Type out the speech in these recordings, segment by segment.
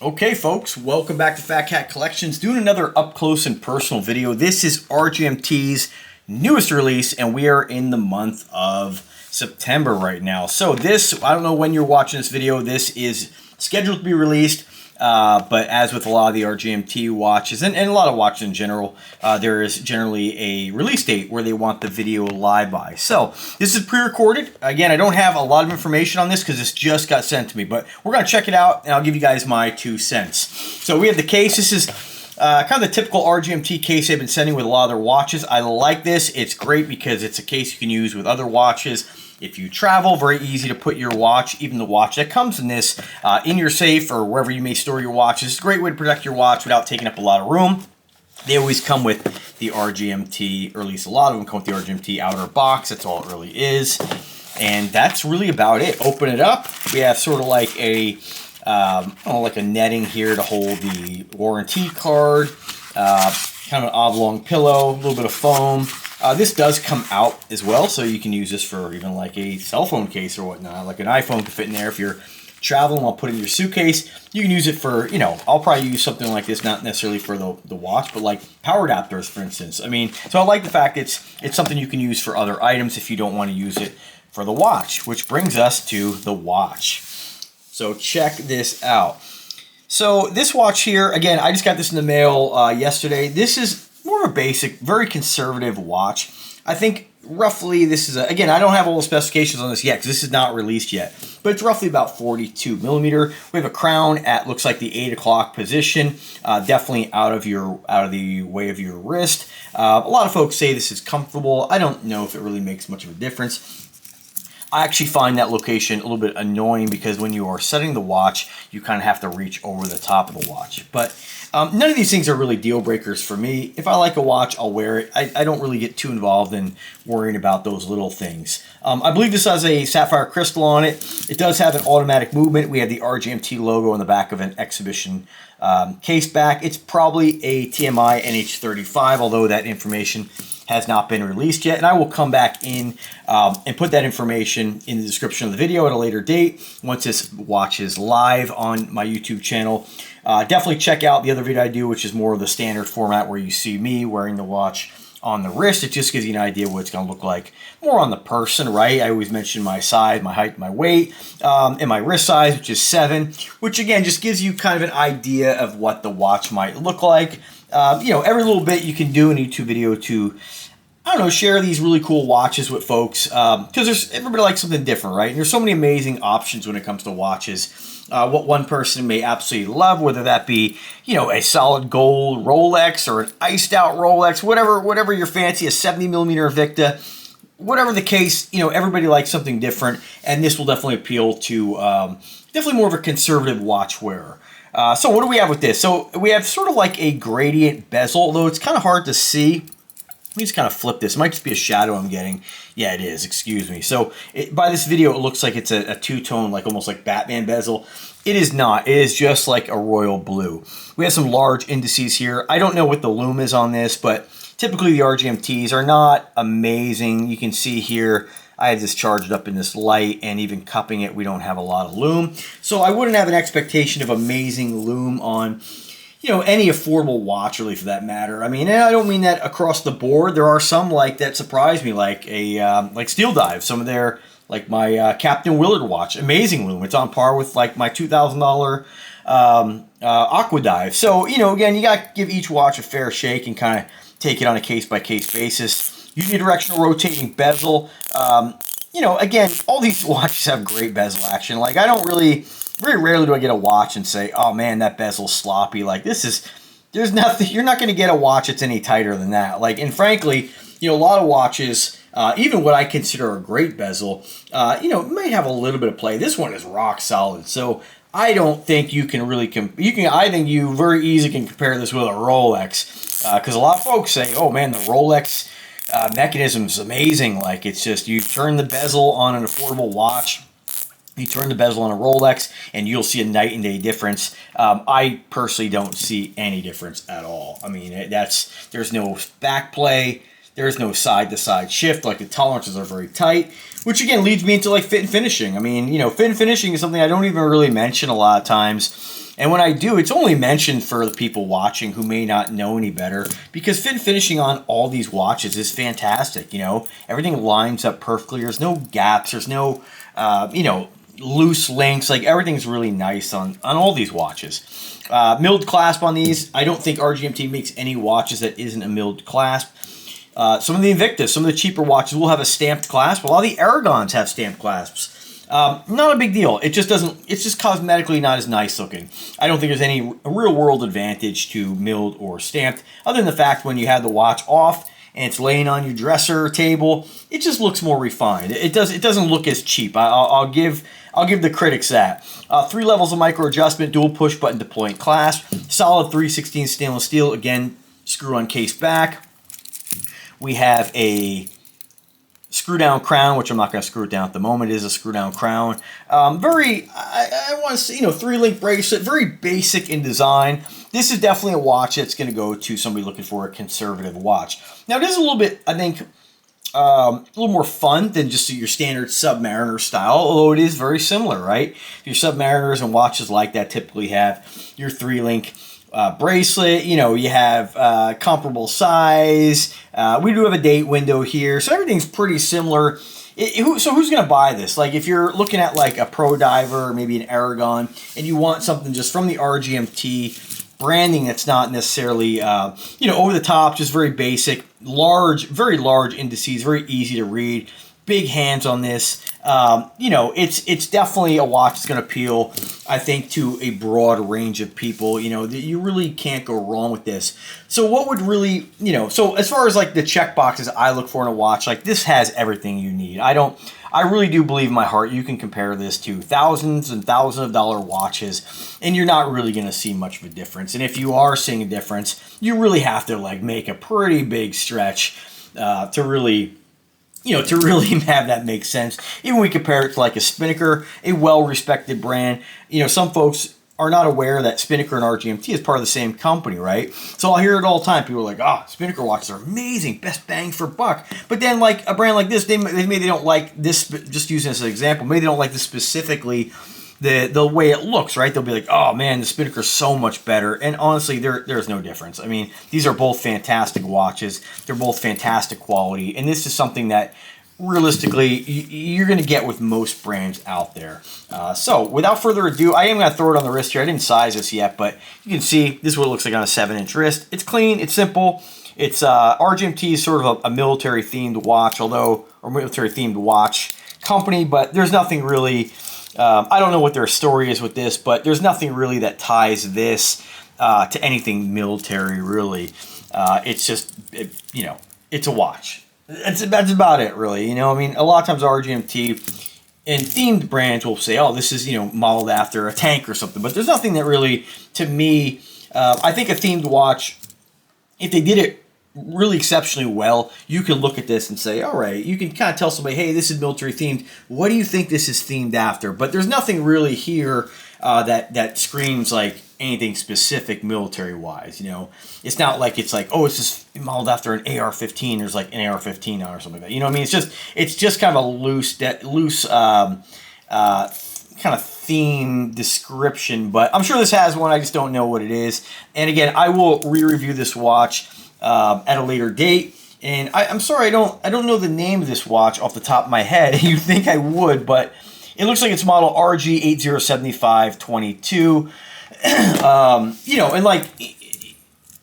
Okay, folks, welcome back to Phatkat Collections. Doing another up close and personal video. This is RGMT's newest release, and we are in the month of September right now. So this, I don't know when you're watching this video, this is scheduled to be released. But as with a lot of the RGMT watches, and a lot of watches in general, there is generally a release date where they want the video live by. So this is pre-recorded. Again, I don't have a lot of information on this because this just got sent to me, but we're going to check it out, and I'll give you guys my 2 cents. So we have the case. This is kind of the typical RGMT case they've been sending with a lot of their watches. I like this. It's great because it's a case you can use with other watches. If you travel, very easy to put your watch, even the watch that comes in this, in your safe or wherever you may store your watches. It's a great way to protect your watch without taking up a lot of room. They always come with the RGMT, or at least a lot of them come with the RGMT outer box. That's all it really is. And that's really about it. Open it up. We have sort of like a, like a netting here to hold the warranty card. Kind of an oblong pillow, a little bit of foam. This does come out as well, so you can use this for even like a cell phone case or whatnot. Like an iPhone can fit in there if you're traveling while putting your suitcase. You can use it for, you know, I'll probably use something like this, not necessarily for the watch, but like power adapters, for instance. I mean, so I like the fact it's something you can use for other items if you don't want to use it for the watch, which brings us to the watch. So check this out. So this watch here, again, I just got this in the mail yesterday. This is more of a basic, very conservative watch. I think roughly this is, again, I don't have all the specifications on this yet because this is not released yet, but it's roughly about 42 millimeter. We have a crown at, looks like the 8 o'clock position, definitely out of the way of your wrist. A lot of folks say this is comfortable. I don't know if it really makes much of a difference. I actually find that location a little bit annoying because when you are setting the watch, you kind of have to reach over the top of the watch. But none of these things are really deal breakers for me. If I like a watch, I'll wear it. I don't really get too involved in worrying about those little things. I believe this has a sapphire crystal on it. It does have an automatic movement. We have the RGMT logo on the back of an exhibition case back. It's probably a TMI NH35, although that information has not been released yet, and I will come back in and put that information in the description of the video at a later date once this watch is live on my YouTube channel. Definitely check out the other video I do, which is more of the standard format where you see me wearing the watch on the wrist. It just gives you an idea what it's going to look like more on the person, right? I always mention my size, my height, my weight, and my wrist size, which is 7, which again just gives you kind of an idea of what the watch might look like. You know, every little bit you can do in a YouTube video to, I don't know, share these really cool watches with folks, because everybody likes something different, right? And there's so many amazing options when it comes to watches. What one person may absolutely love, whether that be, you know, a solid gold Rolex or an iced out Rolex, whatever your fancy, a 70 millimeter Invicta, whatever the case, you know, everybody likes something different, and this will definitely appeal to definitely more of a conservative watch wearer. So what do we have with this? So we have sort of like a gradient bezel, although it's kind of hard to see. Let me just kind of flip this. It might just be a shadow I'm getting. Yeah, it is. Excuse me. So by this video, it looks like it's a two-tone, like almost like Batman bezel. It is not. It is just like a royal blue. We have some large indices here. I don't know what the lume is on this, but typically the RGMTs are not amazing. You can see here, I have this charged up in this light, and even cupping it, we don't have a lot of lume. So I wouldn't have an expectation of amazing lume on, you know, any affordable watch, really, for that matter. I mean, and I don't mean that across the board. There are some like that surprise me, like a like Steel Dive. Some of their, like my Captain Willard watch, amazing lume. It's on par with like my $2,000 Aqua Dive. So, you know, again, you got to give each watch a fair shake and kind of take it on a case-by-case basis. Unidirectional rotating bezel. You know, again, all these watches have great bezel action. Like, I don't really, very rarely do I get a watch and say, oh man, that bezel's sloppy. Like, this is, there's nothing, you're not going to get a watch that's any tighter than that. Like, and frankly, you know, a lot of watches, even what I consider a great bezel, you know, might have a little bit of play. This one is rock solid. So I don't think you can really, I think you very easily can compare this with a Rolex. Because a lot of folks say, oh man, the Rolex mechanism is amazing. Like, it's just, you turn the bezel on an affordable watch, you turn the bezel on a Rolex, and you'll see a night and day difference. I personally don't see any difference at all. I mean, there's no back play, there's no side-to-side shift. Like, the tolerances are very tight, which again leads me into like fit and finishing. I mean, you know, fit and finishing is something I don't even really mention a lot of times. And when I do, it's only mentioned for the people watching who may not know any better, because fin finishing on all these watches is fantastic. You know, everything lines up perfectly. There's no gaps. There's no, you know, loose links. Like, everything's really nice on all these watches. Milled clasp on these. I don't think RGMT makes any watches that isn't a milled clasp. Some of the Invictus, some of the cheaper watches will have a stamped clasp. A lot of the Aragons have stamped clasps. Not a big deal. It just doesn't, it's just cosmetically not as nice looking. I don't think there's any real world advantage to milled or stamped, other than the fact when you have the watch off and it's laying on your dresser table, it just looks more refined. It doesn't look as cheap. I'll give the critics that. 3 levels of micro adjustment, dual push button to point clasp, solid 3/16 stainless steel, again, screw on case back. We have a screw down crown, which I'm not going to screw it down at the moment. It is a screw down crown. I want to say, you know, 3-link bracelet, very basic in design. This is definitely a watch that's going to go to somebody looking for a conservative watch. Now, it is a little bit, I think, a little more fun than just your standard Submariner style, although it is very similar, right? Your Submariners and watches like that typically have your 3-link bracelet. You know, you have comparable size. We do have a date window here, so everything's pretty similar. So who's going to buy this? Like, if you're looking at like a Pro Diver or maybe an Aragon, and you want something just from the RGMT branding that's not necessarily, you know, over the top, just very basic, large, very large indices, very easy to read, big hands on this. You know, it's definitely a watch that's going to appeal, I think, to a broad range of people. You know, you really can't go wrong with this. So what would really, you know, so as far as like the check boxes I look for in a watch, like, this has everything you need. I really do believe in my heart you can compare this to thousands and thousands of dollar watches, and you're not really going to see much of a difference. And if you are seeing a difference, you really have to like make a pretty big stretch to really, you know, to really have that make sense. Even when we compare it to like a Spinnaker, a well-respected brand. You know, some folks are not aware that Spinnaker and RGMT is part of the same company, right? So I'll hear it all the time. People are like, Spinnaker watches are amazing, best bang for buck. But then like a brand like this, maybe they don't like this, just using this as an example, maybe they don't like this specifically, the way it looks, right? They'll be like, oh man, the Spinnaker's so much better. And honestly, there's no difference. I mean, these are both fantastic watches. They're both fantastic quality. And this is something that realistically you're going to get with most brands out there. So without further ado, I am going to throw it on the wrist here. I didn't size this yet, but you can see this is what it looks like on a 7-inch wrist. It's clean. It's simple. It's RGMT is sort of a military themed watch, or military themed watch company, but there's nothing really, I don't know what their story is with this, but there's nothing really that ties this to anything military, really. It's just, you know, it's a watch. That's about it, really. You know, I mean, a lot of times RGMT and themed brands will say, oh, this is, you know, modeled after a tank or something. But there's nothing that really, to me, I think a themed watch, if they did it really exceptionally well, you can look at this and say, all right, you can kind of tell somebody, hey, this is military themed. What do you think this is themed after? But there's nothing really here that screams like anything specific military wise. You know, it's not like it's like, oh, it's just modeled after an AR-15. There's like an AR-15 on or something like that. You know what I mean? It's just kind of a loose kind of theme description. But I'm sure this has one. I just don't know what it is. And again, I will re-review this watch at a later date. And I'm sorry, I don't know the name of this watch off the top of my head. You'd think I would, but it looks like it's model RG807522. You know, and like,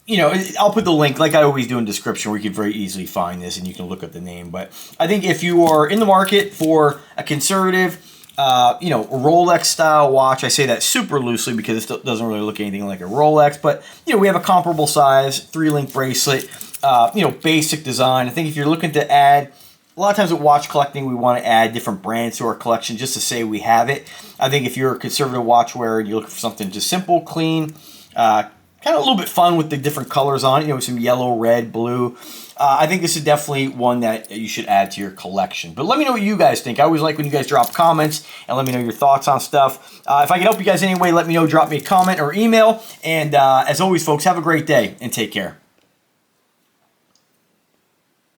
you know, I'll put the link, like I always do in the description, where you can very easily find this and you can look up the name. But I think if you are in the market for a conservative, you know, Rolex style watch, I say that super loosely because it doesn't really look anything like a Rolex, but, you know, we have a comparable size, 3-link bracelet, you know, basic design. I think if you're looking to add, a lot of times with watch collecting, we want to add different brands to our collection just to say we have it. I think if you're a conservative watch wearer and you're looking for something just simple, clean, kind of a little bit fun with the different colors on it, you know, some yellow, red, blue, I think this is definitely one that you should add to your collection. But let me know what you guys think. I always like when you guys drop comments and let me know your thoughts on stuff. If I can help you guys anyway, let me know. Drop me a comment or email. And as always, folks, have a great day and take care.